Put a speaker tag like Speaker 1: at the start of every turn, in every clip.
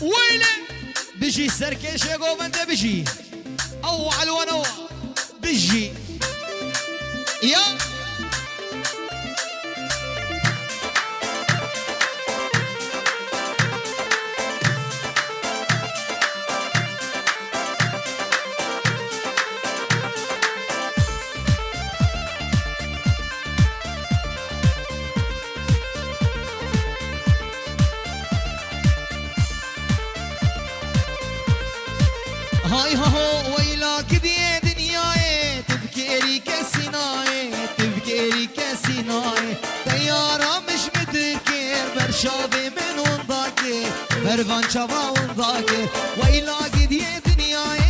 Speaker 1: ويلي بيجي سركش يا قومنده بيجي او على ونوا بيجي يا هاي هو ويلاك دي دنياي تبكيري كسيناي تبكيري كسيناي طيارة مش متذكر برشاوي من ونداكر برفان شبا ونداكر ويلاك دي دنياي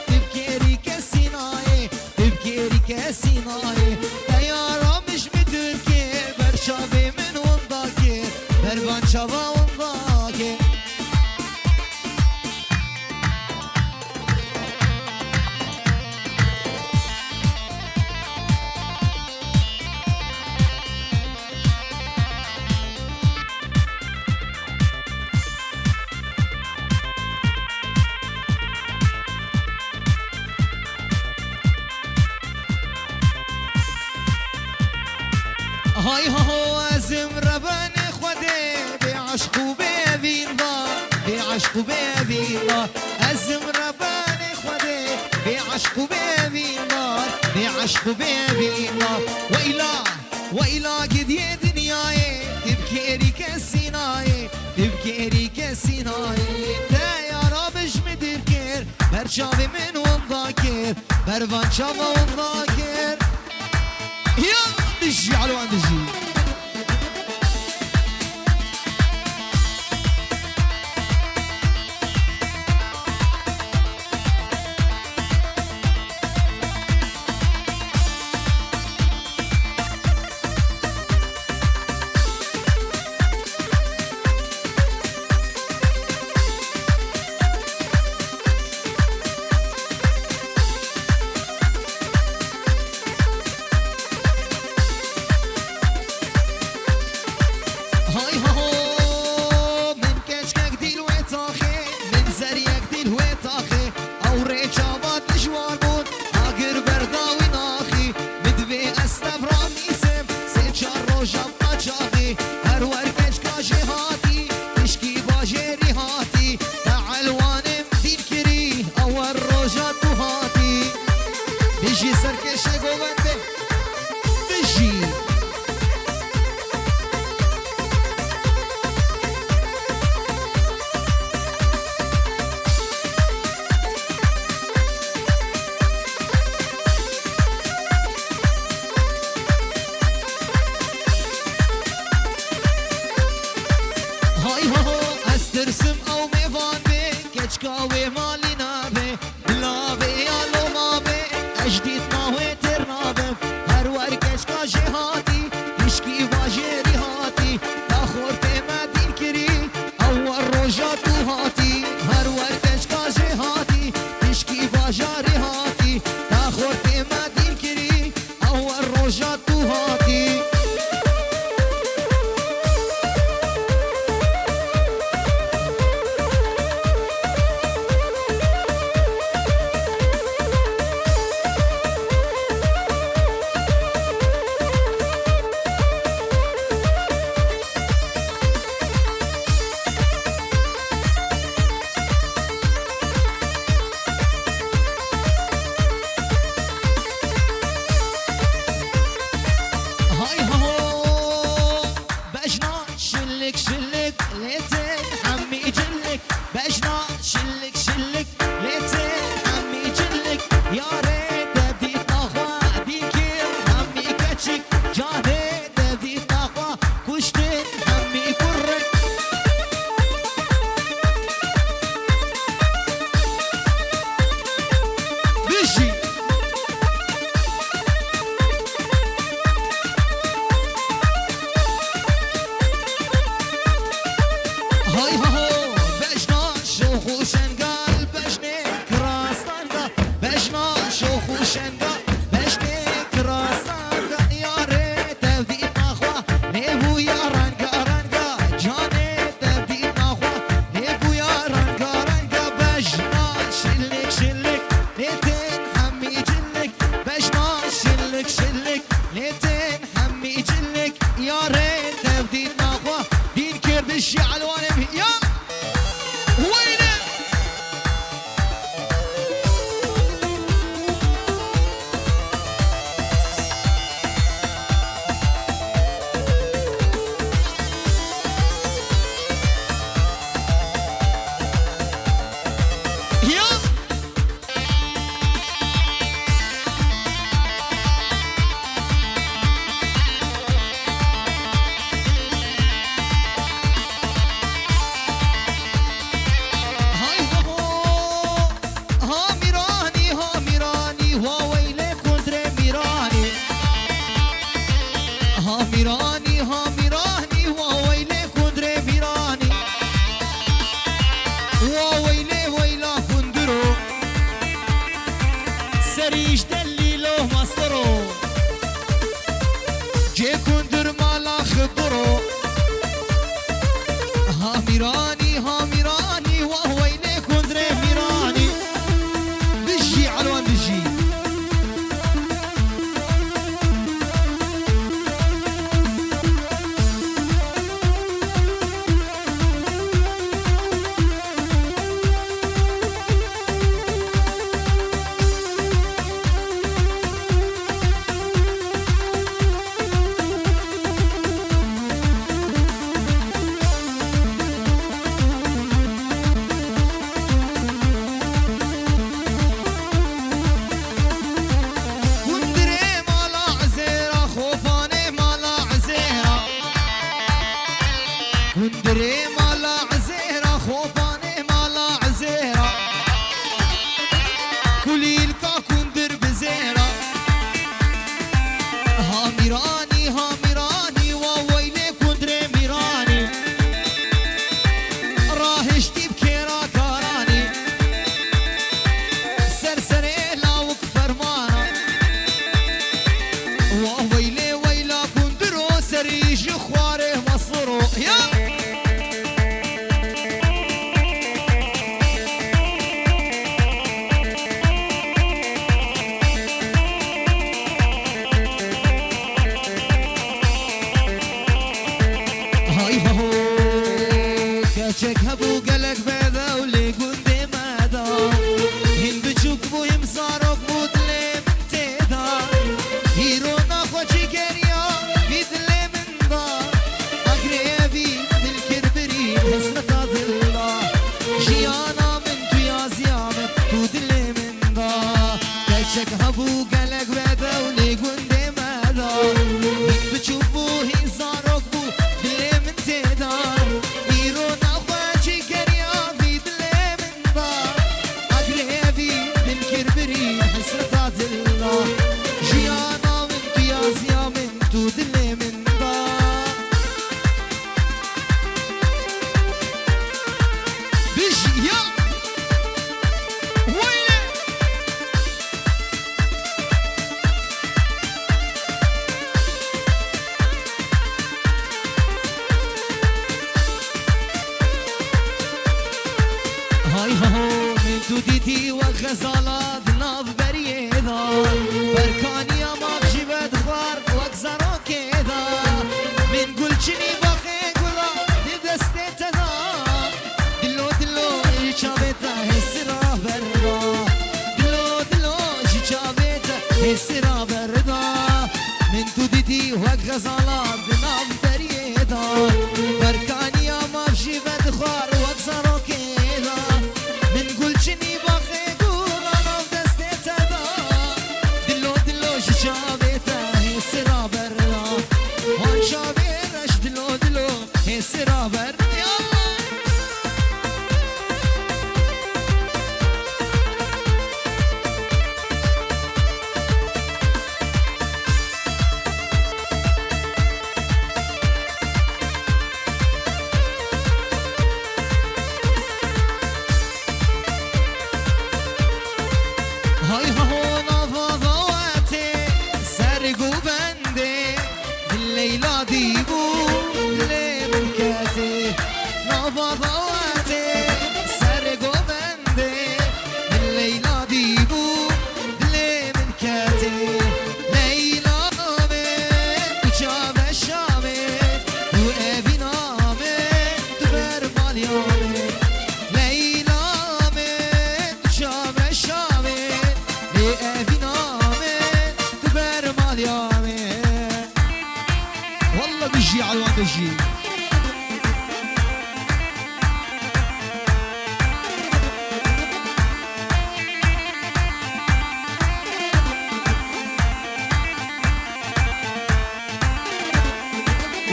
Speaker 1: تبكيري كسيناي تبكيري كسيناي طيارة مش متذكر برشاوي من ونداكر برفان شبا ونداكر هاي هو ازم رباني خودي بعشقو بابين دار بعشقو بابين دار ازم رباني خودي بعشقو بابين دار بعشقو بابين دار وإلا قد يا دنياي تبكيري كسيناي تبكيري كسيناي تايارة مش مدركير برشافي من ونداكر برفان شافا ونداكر يا دجي على وين دجي دشي على الوانم يا وينه سريش دليلو مصدرو جي كندر مالا خبرو ها ميراني وهو إلي كندر ميراني دجي علوان دجي كندري مالا عزيرة خوفاني مالا عزيرة كلي الكا كندر بزيرة ها ميراني وويلي كندري ميراني راهشتي بكيرا كاراني سرسري لاوك فرمانا وويلي ويلا كندرو سريج خواري مصرو يا كاتشك هبو قلق بيضا ولي قندي مادا هين بجوك بو يمصارك مودلي من تيدا هيرونا خوشي كريا بيدلي من دا أقريبي بالكربري حسنة ظلا جيانا من تو يا زيامت تودلي من دا كاتشك هبو قلق بيضا ولي قندي مادا هين بجوك بو يمصارك مودلي من تيدا دوديتي وغزالات ناف بريدا بركانيا ما بجيبت خوار وكزارو كيدا من قول چني باخي قولا دستي تدا دلو جيشابتا هسرا بردا دلو جيشابتا هسرا بردا من دوديتي وغزالات ناف بريدا بركانيا ما بجيبت خوار وكزارو كيدا من قول چني باخي قولا ناف دستي تدا دلو جيشابتا هسرا بردا وان شابيرش دلو هسرا بردا هاي هو نفضواتي سرقو بندي الليلة ديبو اللي بالكاتي نفضواتي سرقو بندي الليلة ديبو اللي بالكاتي ليلى من وشاب الشامي وابي نامي مالیامه لیلامه شام شامه لی اوینامه تو بر مالیامه والله بيجي علوان بيجي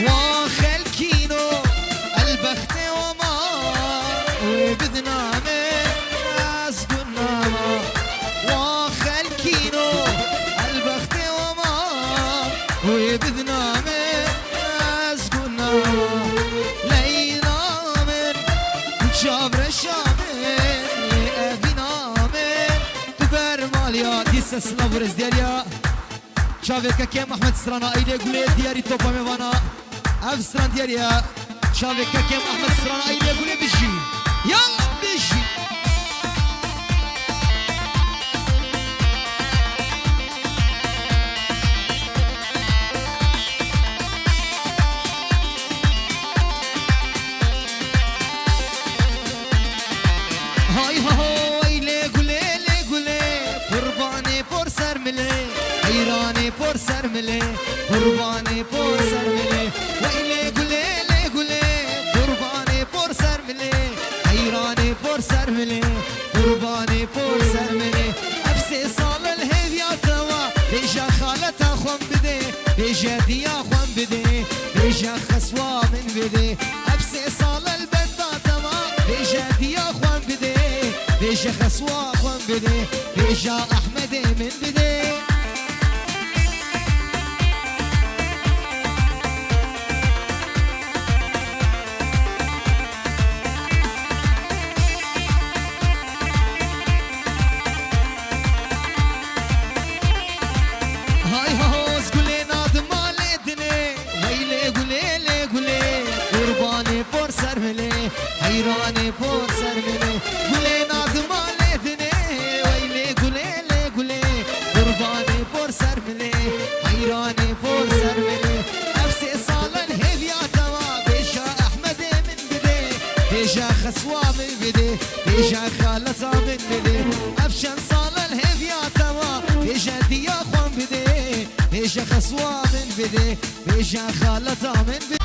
Speaker 1: واخل كينو البخت وما وبذنامه اسقن ناما واخل كينو البخت وما وبذنامه اسقن ناما ليلى من شابر شامن لأفينا من تبر ماليا ديس سنافرز دياريا شافك كم احمد سرانا ايلي قولي دياري توبا ميوانا اف سران دياريا شافك كم احمد سرانا ايلي قولي بيجي يلا بيجي هاي هاو ايلي قولي قرباني بور سر ملي حيراني بور سر ملي قرباني بور سر ملي ويلي قولي قرباني بور سر ملي حيراني بور سر ملي قرباني بور سر ملي افسي صال الهيديا توا بيجا خالتا خوان بدي بيجا ديا خوان بدي بيجا خسوا من بدي افسي صال البدا توا بيجا ديا خوان بدي بيجا خسوا خوان بدي بيجا احمد من بدي هاي هوس قولي نادم مالدني ويلي قولي قرباني بور سر ملي حيراني بور سر ملي قولي نادم مالدني ويلي قولي قرباني بور سر ملي حيراني بور سر ملي نفسي صال الهيبيا توا بيجا احمد من بدي بيجا خسوا من بدي بيجا خالتا من بدي افشن صال الهيبيا توا بيجا ديا خوان بدي بيجا خسوا من بدي بيجا خالتا من بدي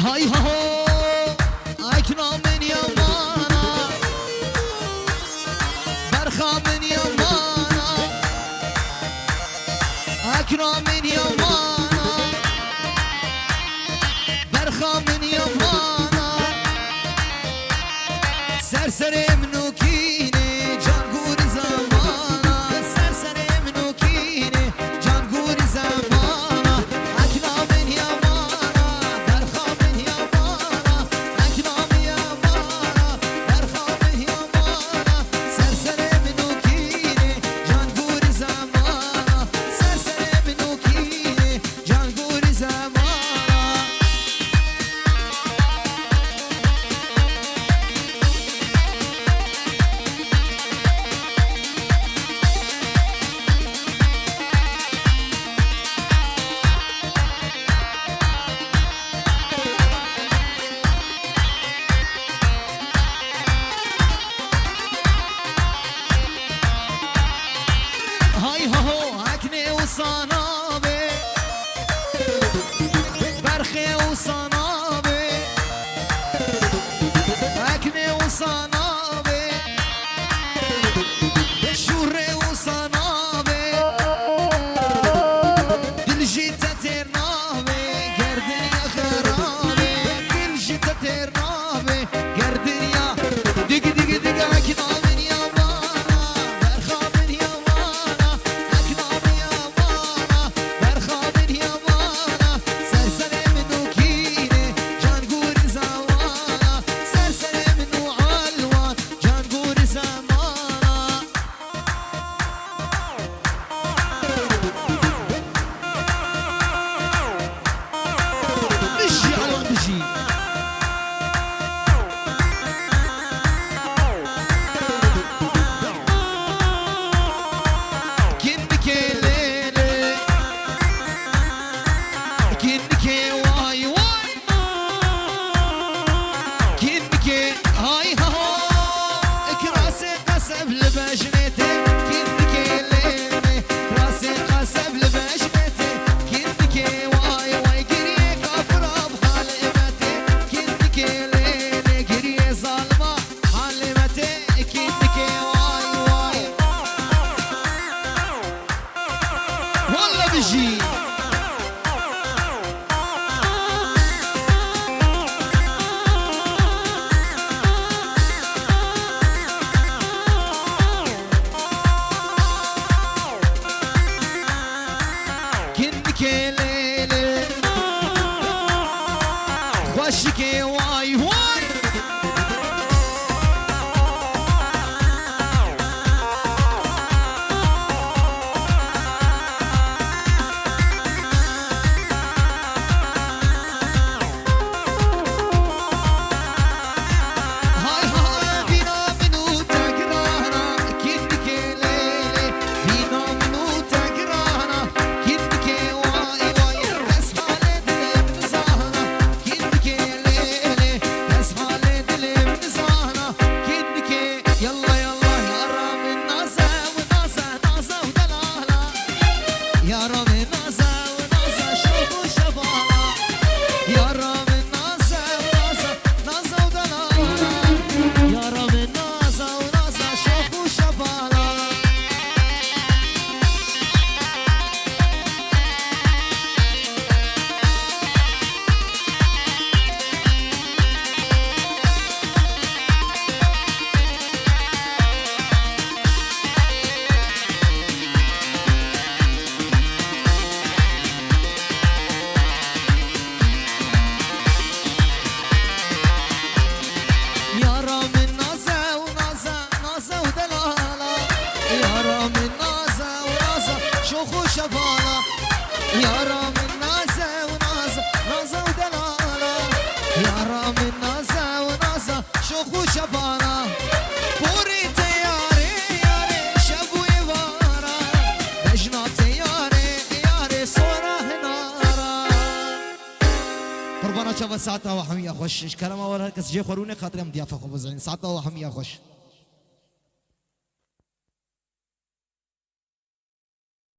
Speaker 1: هاي هو اكنا من يمانا برخا من يمانا اكنا من يمانا برخا من يمانا سرسر منوكيني جانقور زمانا سرسر منوكيني جانقور زمانا اكنا من يمانا برخا من يمانا اكنا من يمانا برخا من يمانا سرسر منوكيني جانقور زمانا سرسر منوكيني جانقور زمانا هاي هو هكني وصنابي برخي وصنابي هكني وصنابي شوري وصنابي دلجي تترنابي قردن يا خرابي دلجي تترنابي قردن يا دق دق دق هكنا من يمانا برخا من يمانا اكنا من يمانا بجي كنك ليلة خوشك واي واي يا رام النازة ونازة نازة ودلالة يا رام النازة ونازة شوخ وشبانة بوري تياري ياري شبوي وارا بجنا تياري ياري صورة هنارا قربانا شبا ساعتها وحمية خوش كلمة ورا كس جي خوروني خاطري هم ضيافة خوب زين ساعتها وحمية خوش